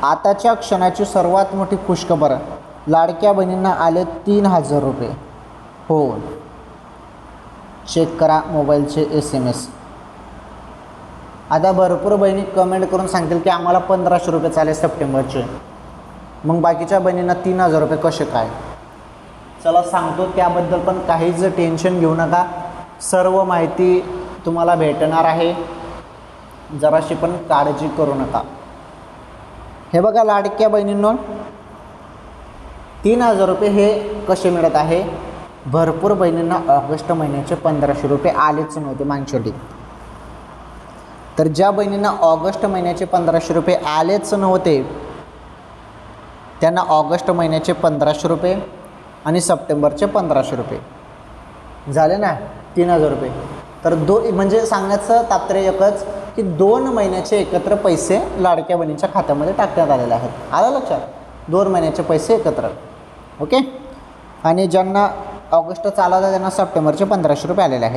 आताच्या क्षणाची सर्वात मोठी खुशखबर, लाडक्या बहिणींना आले 3000 रुपये. हो, चेक करा मोबाईलचे SMS. आता भरपूर बहिणी कमेंट करून सांगतील की आम्हाला 1500 रुपये चालेल सप्टेंबरचे, मग बाकीच्या बहिणींना 3000 रुपये कसे काय? चला सांगतो, त्याबद्दल पण काहीच टेन्शन घेऊ नका. सर्व माहिती तुम्हाला भेटणार आहे, जराशी पण काळजी करू नका. हे बघा लाडक्या बहिणींनो, 3000 रुपये हे कसे मिळत आहे. भरपूर बहिणींना ऑगस्ट महिन्याचे 1500 रुपये आलेच नव्हते मागच्या. तर ज्या बहिणींना ऑगस्ट महिन्याचे 1500 रुपये आलेच नव्हते त्यांना ऑगस्ट महिन्याचे 1500 रुपये आणि सप्टेंबरचे 1500 रुपये झाले ना 3000 रुपये. तर म्हणजे सांगण्याचं तात्पर्य एकच की 2 महिन्याचे एकत्र पैसे लाडक्या बहिणीच्या खात्यामध्ये टाकण्यात आलेले आहेत. आलं लक्षात? 2 महिन्याचे पैसे एकत्र. ओके. आणि ज्यांना ऑगस्ट चालू होता त्यांना सप्टेंबरचे 1500 रुपये आलेले आहेत.